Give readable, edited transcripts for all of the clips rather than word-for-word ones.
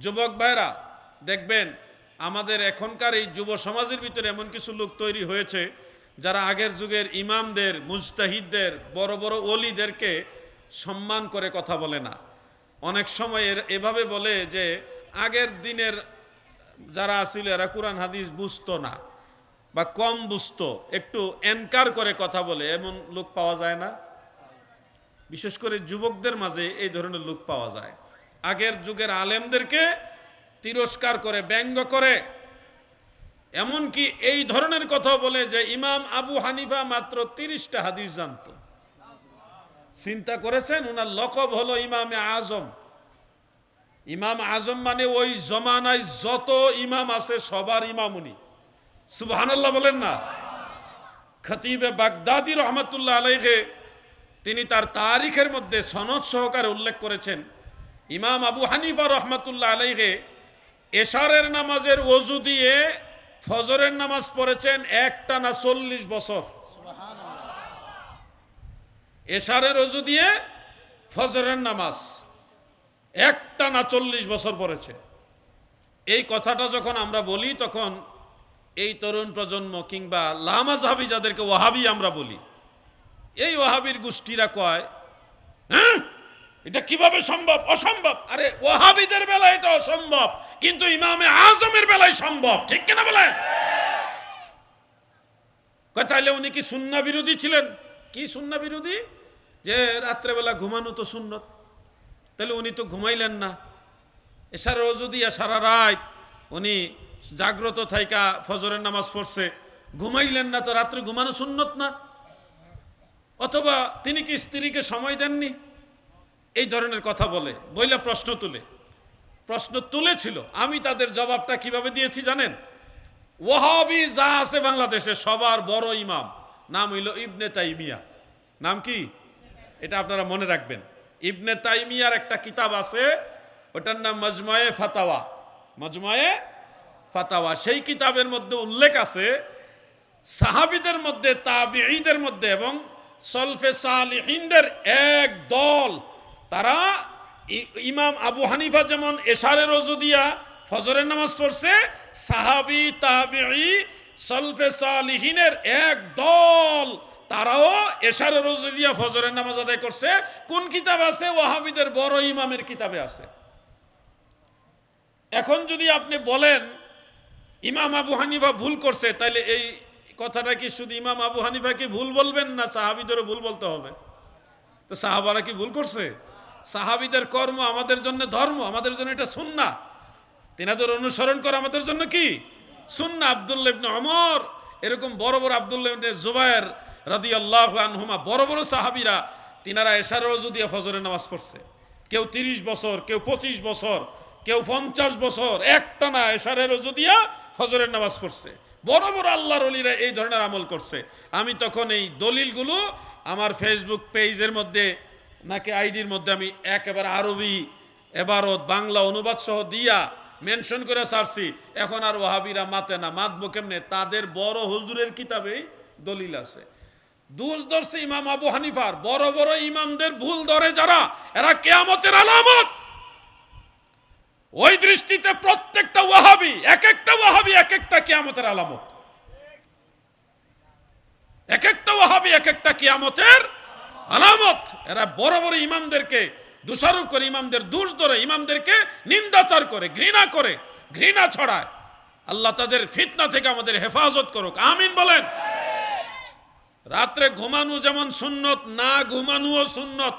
যুবক ভাইরা দেখবেন আমাদের এখনকার এই যুব সমাজের ভিতরে এমন কিছু লোক তৈরি হয়েছে যারা আগের যুগের ইমামদের, মুজতাহিদদের, বড় বড় ওলিদেরকে সম্মান করে কথা বলে না। অনেক সময় এভাবে বলে যে আগের দিনের যারা ছিল এরা কোরআন হাদিস বুঝতো না বা কম বুঝতো, একটু এনকার করে কথা বলে, এমন লোক পাওয়া যায় না? বিশেষ করে যুবকদের মাঝে এই ধরনের লোক পাওয়া যায়। আগের যুগের আলেমদেরকে তিরস্কার করে, ব্যঙ্গ করে, এমনকি এই ধরনের কথা বলে যে ইমাম আবু হানিফা মাত্র 30টা হাদিস জানতো। চিন্তা করেছেন? উনার লকব হলো ইমামে আজম। ইমাম আজম মানে ওই জমানায় যত ইমাম আছে সবার ইমাম উনি। সুবহানাল্লাহ বলেন না? খতিবে বাগদাদি রহমাতুল্লাহ আলাইহি তিনি তার তারিখের মধ্যে সনদ সহকারে উল্লেখ করেছেন, ইমাম আবু হানিফা রহমাতুল্লাহ আলাইহি এশারের নামাজের ওযু দিয়ে ফজরের নামাজ পড়েছেন একটানা 40 বছর। এশারের ওযু দিয়ে ফজরের নামাজ একটানা 40 বছর পড়েছে। এই কথাটা যখন আমরা বলি তখন এই তরুণ প্রজন্ম কিংবা লামাযহাবী যাদেরকে ওয়াহাবি আমরা বলি, এই ওয়াহাবির গোষ্ঠীরা কয়, হ্যাঁ এটা কিভাবে সম্ভব? অসম্ভব। আরে ওয়াহাবিদের বেলায় এটা অসম্ভব, কিন্তু ইমামে আজমের বেলায় সম্ভব। ঠিক কিনা বলেন? তাহলে উনি কি সুন্নাহ বিরোধী ছিলেন? কি সুন্নাহ বিরোধী? যে রাত্রেবেলা ঘুমানো তো সুন্নত, তাহলে উনি তো ঘুমাইলেন না। এশার ওযু দিয়া সারা রাত উনি জাগ্রত থাইকা ফজরের নামাজ পড়ছে, ঘুমাইলেন না, তো রাত্রে ঘুমানো সুন্নত না? অথবা তিনি কি স্ত্রীকে সময় দেননি? এই ধরনের কথা বলে, বইলা প্রশ্ন তুলেছিল। আমি তাদের জবাবটা কিভাবে দিয়েছি জানেন? ওয়াহাবি যা আছে বাংলাদেশে সবার বড় ইমাম নাম হইল ইবনে তাইমিয়া। নাম কি? এটা আপনারা মনে রাখবেন। ইবনে তাইমিয়ার একটা কিতাব আছে, ওটার নাম মাজমুয়ে ফাতাওয়া। মাজমুয়ে ফাতাওয়া। সেই কিতাবের মধ্যে উল্লেখ আছে সাহাবীদের মধ্যে, তাবিঈদের মধ্যে এবং সলফে সালিহিনদের এক দল, তারা ইমাম আবু হানিফা যেমন এশারের ওযু দিয়া ফজরের নামাজ পড়ছে, সাহাবী, তাবিঈ, সলফে সালিহিনের এক দল তারাও এশারের ওযু দিয়া ফজরের নামাজ আদায় করছে। কোন কিতাব আছে? ওয়াহাবিদের বড় ইমামের কিতাবে আছে। এখন যদি আপনি বলেন ইমাম আবু হানিফা ভুল করছে, তাহলে এই কথাটা কি শুধু ইমাম আবু হানিফাকে ভুল বলবেন না সাহাবীদেরও ভুল বলতে হবে? তো সাহাবারা কি ভুল করছে? সাহাবীদের কর্ম আমাদের জন্য ধর্ম, আমাদের জন্য এটা সুন্নাহ। তিনাদের অনুসরণ করা আমাদের জন্য কি সুন্নাহ। আব্দুল্লাহ ইবনে ওমর, এরকম বড় বড় আব্দুল্লাহ ইবনে জুবায়ের রাদিয়াল্লাহু আনহুমা, বড় বড় সাহাবীরা, তিনারা এশারের ওযু দিয়ে ফজরের নামাজ পড়ছে। কেউ 30 বছর, কেউ 25 বছর, কেউ 50 বছর একটানা এশারের ওযু দিয়া ফজরের নামাজ পড়ছে। বড় বড় আল্লাহর ওলিরা এই ধরনের আমল করছে। আমি তখন এই দলিলগুলো আমার ফেসবুক পেজের মধ্যে নাকি আইডির মধ্যে আমি একেবারে আরবি এবারত বাংলা অনুবাদ সহ দিয়া মেনশন করে ছাড়ছি। এখন আর ওয়াহাবিরা মাতে না, মাতবো কেমনে? তাদের বড় হুজুরের কিতাবেই দলিল আছে। দোষ ধরছে ইমাম আবু হানিফার। বড় বড় ইমামদের ভুল ধরে যারা, এরা কিয়ামতের আলামত। ওই দৃষ্টিতে প্রত্যেকটা ওয়াহাবি, এক একটা কিয়ামতের আলামত। এক একটা ওয়াহাবি এক একটা কিয়ামতের আলামত। এরা বড় বড় ইমামদেরকে দোষারোপ করে, ইমামদের দোষ ধরে, ইমামদেরকে নিন্দাচার করে, ঘৃণা ছড়ায়। আল্লাহ তাদের ফিতনা থেকে আমাদের হেফাজত করুক, আমিন বলেন। রাত্রে ঘুমানো যেমন সুন্নত, না ঘুমানোও সুন্নত।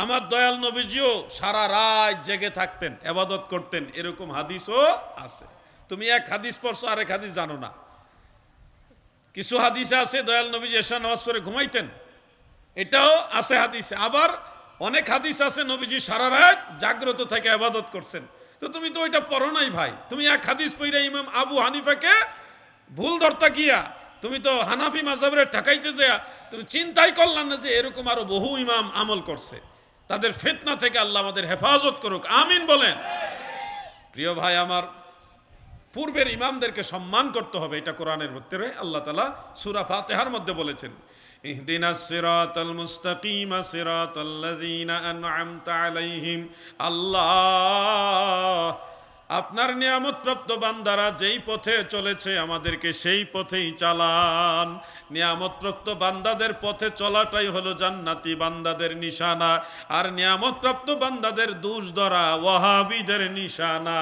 আমার দয়াল নবীজিও সারা রাত জেগে থাকতেন, ইবাদত করতেন, এরকম হাদিসও আছে। তুমি এক হাদিস পড়ছো, আরেক হাদিস জানো না। কিছু হাদিসে আছে দয়াল নবীজি এশা নামাজ পড়ে ঘুমাইতেন, এটাও আছে হাদিসে। আবার অনেক হাদিস আছে নবীজি সারা রাত জাগ্রত থেকে ইবাদত করছেন। তো তুমি তো ওইটা পড়ো নাই ভাই। তুমি এক হাদিস পড়ে ইমাম আবু হানিফাকে ভুল ধরতা গিয়া তুমি তো হানাফি মাযহাবের ঠকাইতে যায়, তুমি চিন্তাই করলাম না যে এরকম আরো বহু ইমাম আমল করছে। তাদের ফিতনা থেকে আল্লাহ আমাদের হেফাজত করুক, আমিন বলেন। প্রিয় ভাই আমার, পূর্বের ইমামদেরকে সম্মান করতে হবে, এটা কোরআনের ভিতরে আল্লাহ তাআলা সূরা ফাতিহার মধ্যে বলেছেন, ইহদিনাস সিরাতাল মুস্তাকিম সিরাতাল্লাযীনা আন'আমতা আলাইহিম। আল্লাহ আপনার নিয়ামতপ্রাপ্ত বান্দারা যেই পথে চলেছে আমাদেরকে সেই পথেই চালান। নিয়ামতপ্রাপ্ত বান্দাদের পথে চলাটাই হলো জান্নাতি বান্দাদের নিশানা, আর নিয়ামতপ্রাপ্ত বান্দাদের দোষ ধরা ওয়াহাবিদের নিশানা।